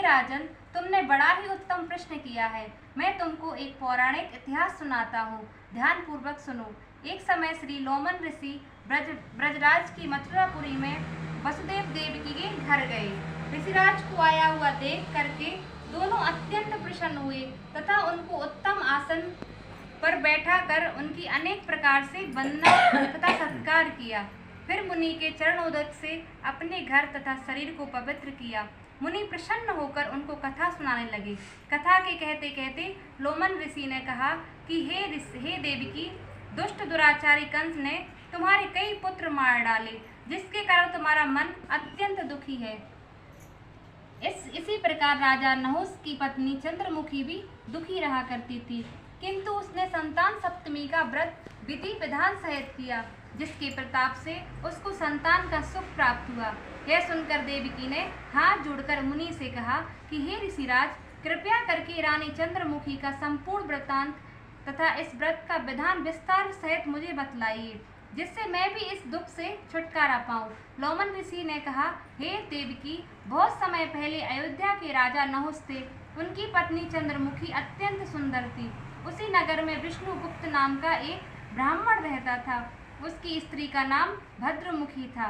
राजन, तुमने बड़ा ही उत्तम प्रश्न किया है। मैं तुमको एक पौराणिक इतिहास सुनाता हूँ, ध्यान पूर्वक सुनो। एक समय श्री लोमन ऋषि ब्रजराज की मथुरापुरी में वसुदेव देवकी के घर गए। ऋषिराज को आया हुआ देख करके दोनों अत्यंत प्रसन्न हुए तथा उनको उत्तम आसन पर बैठा कर उनकी अनेक प्रकार से वंदना तथा सत्कार किया। फिर मुनि के चरणोदक से अपने घर तथा शरीर को पवित्र किया। मुनि प्रसन्न होकर उनको कथा सुनाने लगे। कथा के कहते कहते लोमन ऋषि ने कहा कि हे देवकी, दुष्ट दुराचारी कंस ने तुम्हारे कई पुत्र मार डाले, जिसके कारण तुम्हारा मन अत्यंत दुखी है। इसी प्रकार राजा नहुस की पत्नी चंद्रमुखी भी दुखी रहा करती थी, किंतु उसने संतान सप्तमी का व्रत विधि विधान सहित किया, जिसके प्रताप से उसको संतान का सुख प्राप्त हुआ। यह सुनकर देवकी ने हाथ जोड़कर मुनि से कहा कि हे ऋषिराज, कृपया करके रानी चंद्रमुखी का संपूर्ण वृत्तांत तथा इस व्रत का विधान विस्तार सहित मुझे बतलाइए, जिससे मैं भी इस दुख से छुटकारा पाऊं। लोमन ऋषि ने कहा, हे देवकी, बहुत समय पहले अयोध्या के राजा नहुस थे। उनकी पत्नी चंद्रमुखी अत्यंत सुंदर थी। उसी नगर में विष्णुगुप्त नाम का एक ब्राह्मण रहता था। उसकी स्त्री का नाम भद्रमुखी था।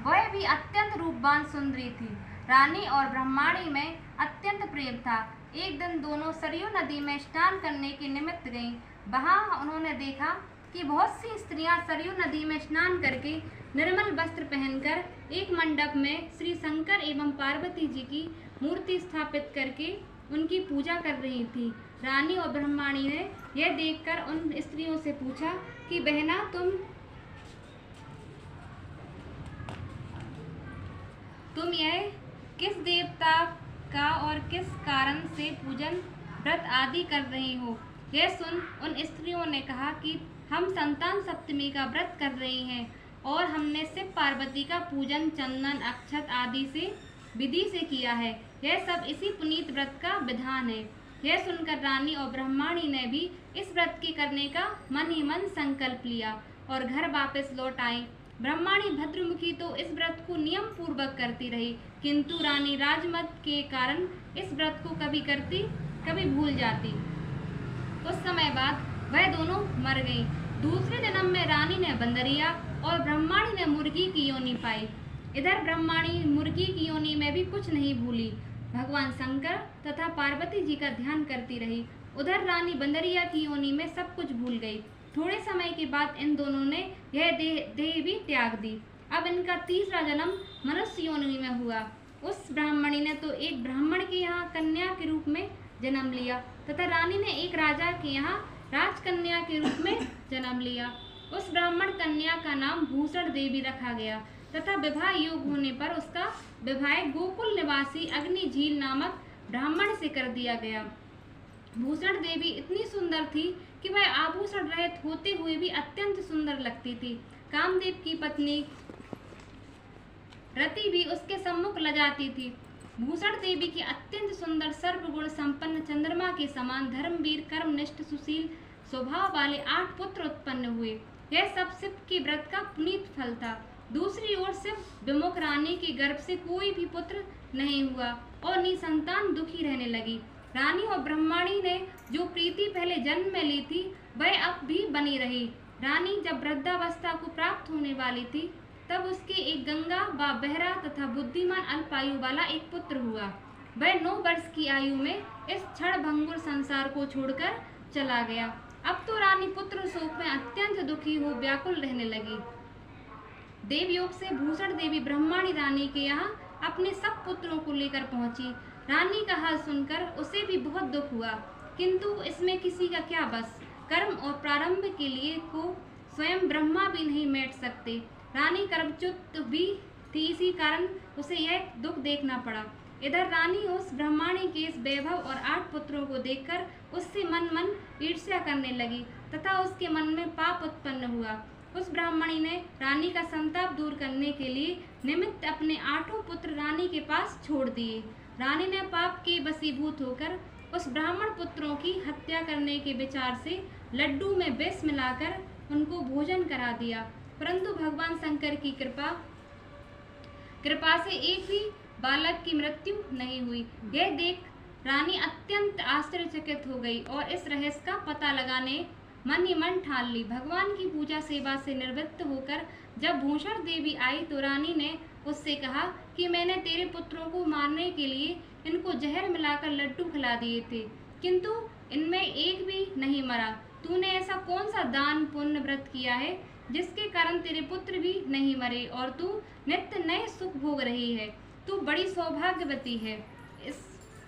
वह भी अत्यंत रूपवान सुंदरी थी। रानी और ब्रह्माणी में अत्यंत प्रेम था। एक दिन दोनों सरयू नदी में स्नान करने के निमित्त गईं। वहां उन्होंने देखा कि बहुत सी स्त्रियां सरयू नदी में स्नान करके निर्मल वस्त्र पहनकर एक मंडप में श्री शंकर एवं पार्वती जी की मूर्ति स्थापित करके उनकी पूजा कर रही थी। रानी और ब्रह्माणी ने यह देखकर उन स्त्रियों से पूछा कि बहना, तुम यह किस देवता का और किस कारण से पूजन व्रत आदि कर रही हो? यह सुन उन स्त्रियों ने कहा कि हम संतान सप्तमी का व्रत कर रही हैं और हमने शिव पार्वती का पूजन चंदन अक्षत आदि से विधि से किया है। यह सब इसी पुनीत व्रत का विधान है। यह सुनकर रानी और ब्रह्माणी ने भी इस व्रत के करने का मन ही मन संकल्प लिया और घर वापस लौट आई। ब्रह्माणी भद्रमुखी तो इस व्रत को नियम पूर्वक करती रही, किंतु रानी राजमत के कारण इस व्रत को कभी करती कभी भूल जाती। कुछ समय बाद वह दोनों मर गईं। दूसरे जन्म में रानी ने बंदरिया और ब्रह्माणी ने मुर्गी की योनि पाई। इधर ब्रह्माणी मुर्गी की योनि में भी कुछ नहीं भूली, भगवान शंकर तथा पार्वती जी का ध्यान करती रही। उधर रानी बंदरिया की योनि में सब कुछ भूल गई। थोड़े समय के बाद इन दोनों ने यह देह भी त्याग दी। अब इनका तीसरा जन्म मनुष्य योनि में हुआ। उस ब्राह्मणी ने तो एक ब्राह्मण के यहाँ कन्या के रूप में जन्म लिया तथा रानी ने एक राजा के यहाँ राजकन्या के रूप में जन्म लिया। उस ब्राह्मण कन्या का नाम भूषण देवी रखा गया तथा विवाह योग होने पर उसका विवाह गोकुल निवासी अग्नि झील नामक ब्राह्मण से कर दिया गया। भूषण देवी इतनी सुंदर थी कि वह आभूषण रहित होते हुए भी अत्यंत सुंदर लगती थी। कामदेव की पत्नी रति भी उसके सम्मुख लजाती थी। भूषण देवी की अत्यंत सुंदर सर्वगुण संपन्न चंद्रमा के समान धर्मवीर कर्मनिष्ठ सुशील स्वभाव वाले 8 पुत्र उत्पन्न हुए। यह सब शिव के व्रत का पुनीत फल था। दूसरी ओर शिव विमुख रानी के गर्भ से कोई भी पुत्र नहीं हुआ और निसंतान दुखी रहने लगी। रानी और ब्रह्माणी ने जो प्रीति पहले जन्म में ली थी वह अब भी बनी रही। रानी जब वृद्धावस्था को प्राप्त होने वाली थी तब उसके एक गंगा व बहरा तथा बुद्धिमान अल्पायु वाला एक पुत्र हुआ। वह 9 वर्ष की आयु में इस क्षण भंगुर संसार को छोड़कर चला गया। अब तो रानी पुत्र शोक में अत्यंत दुखी हो व्याकुल रहने लगी। देवयोग से भूषण देवी ब्रह्माणी रानी के यहाँ अपने सब पुत्रों को लेकर पहुंची। रानी का हाल सुनकर उसे भी बहुत दुख हुआ, किंतु इसमें किसी का क्या बस। कर्म और प्रारंभ के लिए को स्वयं ब्रह्मा भी नहीं मेट सकते। रानी कर्मच्युत भी थी, इसी कारण उसे यह दुख देखना पड़ा। इधर रानी उस ब्रह्माणी के इस वैभव और 8 पुत्रों को देखकर उससे मन ईर्ष्या करने लगी तथा उसके मन में पाप उत्पन्न हुआ। उस ब्राह्मणी ने रानी का संताप दूर करने के लिए निमित्त अपने 8 पुत्र रानी के पास छोड़ दिए। रानी ने पाप के वशीभूत होकर उस ब्राह्मण पुत्रों की हत्या करने के विचार से लड्डू में विष मिलाकर उनको भोजन करा दिया, परंतु भगवान शंकर की कृपा से एक भी बालक की मृत्यु नहीं हुई। यह देख रानी अत्यंत आश्चर्यचकित हो गई और इस रहस्य का पता लगाने मन ही मन ठान ली। भगवान की पूजा सेवा से निवृत्त होकर जब भूषण देवी आई तो रानी ने उससे कहा कि मैंने तेरे पुत्रों को मारने के लिए इनको जहर मिलाकर लड्डू खिला दिए थे, किंतु इनमें एक भी नहीं मरा। तूने ऐसा कौन सा दान पुण्य व्रत किया है जिसके कारण तेरे पुत्र भी नहीं मरे और तू नित्य नए सुख भोग रही है? तू बड़ी सौभाग्यवती है।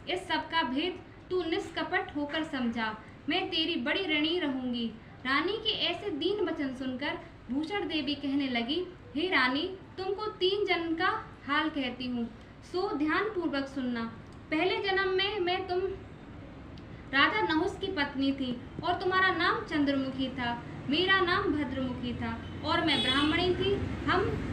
इस सब का भेद तू निष्कपट होकर समझा। मैं तेरी बड़ी ऋणी रहूंगी। रानी के ऐसे दीन वचन सुनकर भूषण देवी कहने लगी, हे रानी, तुमको 3 जन्म का हाल कहती हूँ, सो ध्यान पूर्वक सुनना। पहले जन्म में मैं तुम राजा नहुस की पत्नी थी और तुम्हारा नाम चंद्रमुखी था, मेरा नाम भद्रमुखी था और मैं ब्राह्मणी थी।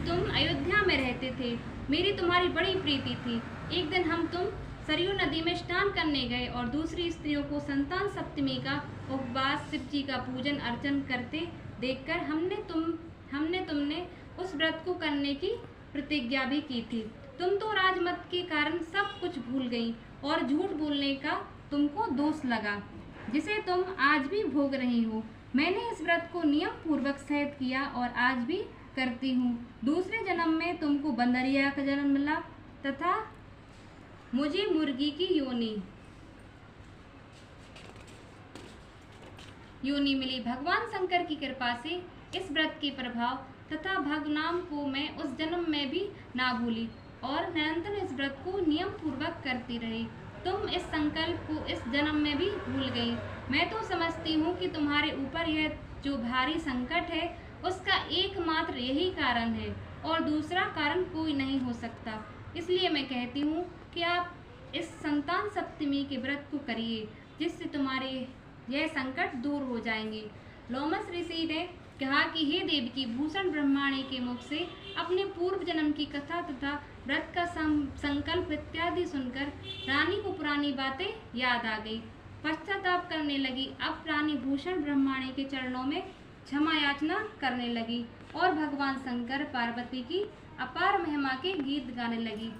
तुम अयोध्या में रहते थे। मेरी तुम्हारी बड़ी प्रीति थी। एक दिन तुम सरयू नदी में स्नान करने गए और दूसरी स्त्रियों को संतान सप्तमी का उपवास, शिव जी का पूजन अर्चन करते देखकर तुमने उस व्रत को करने की प्रतिज्ञा भी की थी। तुम तो राजमत के कारण सब कुछ भूल गई और झूठ बोलने का तुमको दोष लगा, जिसे तुम आज भी भोग रही हो। मैंने इस व्रत को नियम पूर्वक सहत किया और आज भी करती हूँ। दूसरे जन्म में तुमको बंदरिया का जन्म मिला तथा मुझे मुर्गी की योनि मिली। भगवान शंकर की कृपा से इस व्रत के प्रभाव तथा भगनाम को मैं उस जन्म में भी ना भूली और निरंतर इस व्रत को नियम पूर्वक करती रही। तुम इस संकल्प को इस जन्म में भी भूल गई। मैं तो समझती हूँ कि तुम्हारे ऊपर यह जो भारी संकट है उसका एकमात्र यही कारण है और दूसरा कारण कोई नहीं हो सकता। इसलिए मैं कहती हूँ कि आप इस संतान सप्तमी के व्रत को करिए, जिससे तुम्हारे यह संकट दूर हो जाएंगे। लोमस ऋषि ने कहा कि हे देवकी, भूषण ब्रह्माणी के मुख से अपने पूर्व जन्म की कथा तथा व्रत का संकल्प इत्यादि सुनकर रानी को पुरानी बातें याद आ गई। पश्चाताप करने लगी। अब रानी भूषण ब्रह्माणी के चरणों में क्षमा याचना करने लगी और भगवान शंकर पार्वती की अपार महिमा के गीत गाने लगी।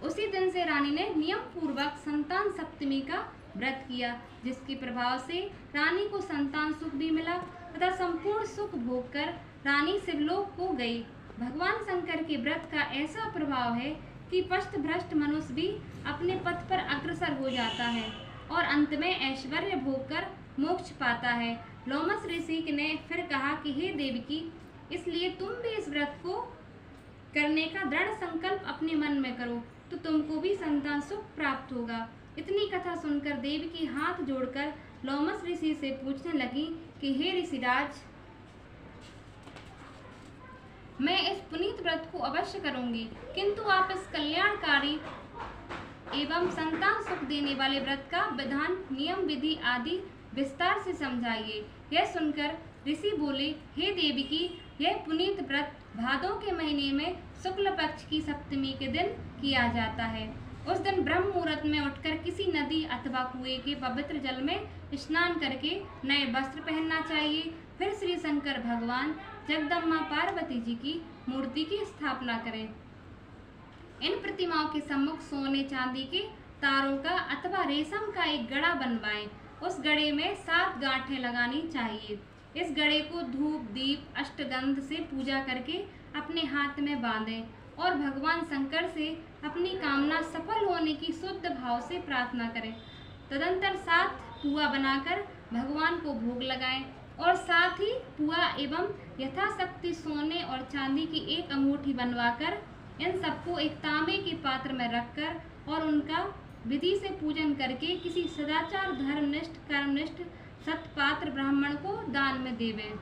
उसी दिन से रानी ने नियम पूर्वक संतान सप्तमी का व्रत किया, जिसके प्रभाव से रानी को संतान सुख भी मिला तथा संपूर्ण सुख भोग कर रानी शिवलोक को गई। भगवान शंकर के व्रत का ऐसा प्रभाव है कि पस्त भ्रष्ट मनुष्य भी अपने पथ पर अग्रसर हो जाता है और अंत में ऐश्वर्य भोग कर मोक्ष पाता है। लोमस ऋषि ने फिर कहा कि हे देवकी, इसलिए तुम भी इस व्रत को करने का दृढ़ संकल्प अपने मन में करो, तो तुमको भी संतान सुख प्राप्त होगा। इतनी कथा सुनकर देवकी हाथ जोड़कर लोमस ऋषि से पूछने लगी कि हे ऋषिराज, मैं इस पुनीत व्रत को अवश्य करूंगी, किंतु आप इस कल्याणकारी एवं संतान सुख देने वाले व्रत का विधान, नियम, विधि आदि विस्तार से समझाइए। यह सुनकर ऋषि बोले, हे देवकी, यह पुनीत व्रत भादों के महीने में शुक्ल पक्ष की सप्तमी के दिन किया जाता है। उस दिन ब्रह्म मुहूर्त में उठकर किसी नदी अथवा कुएं के पवित्र जल में स्नान करके नए वस्त्र पहनना चाहिए। फिर श्री शंकर भगवान, जगदम्बा पार्वती जी की मूर्ति की स्थापना करें। इन प्रतिमाओं के सम्मुख सोने चांदी के तारों का अथवा रेशम का एक गड़ा बनवाएं। उस गड़े में 7 गांठें लगानी चाहिए। इस गड़े को धूप, दीप, अष्टगंध से पूजा करके अपने हाथ में बांधें और भगवान शंकर से अपनी कामना सफल होने की शुद्ध भाव से प्रार्थना करें। तदंतर 7 पुआ बनाकर भगवान को भोग लगाएं और साथ ही पुआ एवं यथाशक्ति सोने और चांदी की एक अंगूठी बनवाकर इन सबको एक तांबे के पात्र में रखकर और उनका विधि से पूजन करके किसी सदाचार, धर्मनिष्ठ, कर्मनिष्ठ सत्पात्र ब्राह्मण को दान में देवें।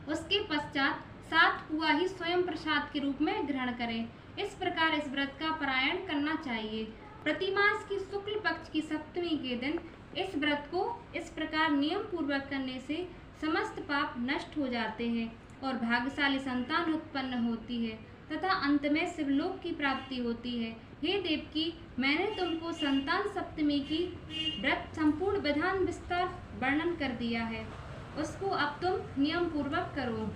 उसके पश्चात 7 पुआ ही स्वयं प्रसाद के रूप में ग्रहण करें। इस प्रकार इस व्रत का पारायण करना चाहिए। प्रतिमास की शुक्ल पक्ष की सप्तमी के दिन इस व्रत को इस प्रकार नियम पूर्वक करने से समस्त पाप नष्ट हो जाते हैं और भाग्यशाली संतान उत्पन्न होती है तथा अंत में शिवलोक की प्राप्ति होती है। हे देवकी, मैंने तुमको संतान सप्तमी की व्रत संपूर्ण विधान विस्तार वर्णन कर दिया है। उसको अब तुम नियम पूर्वक करो,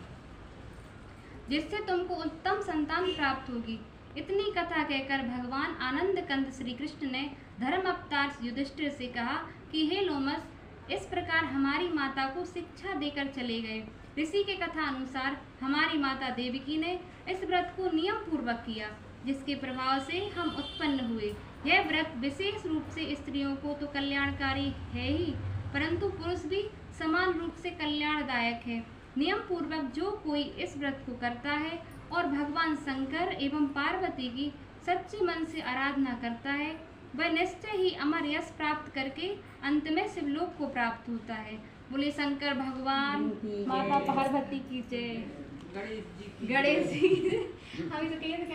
जिससे तुमको उत्तम संतान प्राप्त होगी। इतनी कथा कहकर भगवान आनंद कंद श्री कृष्ण ने धर्म अवतार युधिष्ठिर से कहा कि हे लोमस, इस प्रकार हमारी माता को शिक्षा देकर चले गए। ऋषि के कथा अनुसार हमारी माता देवकी ने इस व्रत को नियम पूर्वक किया, जिसके प्रभाव से हम उत्पन्न हुए। यह व्रत विशेष रूप से स्त्रियों को तो कल्याणकारी है ही, परंतु पुरुष भी समान रूप से कल्याणदायक है। नियम पूर्वक जो कोई इस व्रत को करता है और भगवान शंकर एवं पार्वती की सच्चे मन से आराधना करता है, वह निश्चय ही अमर यश प्राप्त करके अंत में शिवलोक को प्राप्त होता है। बोले शंकर भगवान, माता पार्वती की जय, गणेश जी हम इसे कहिए तो क्या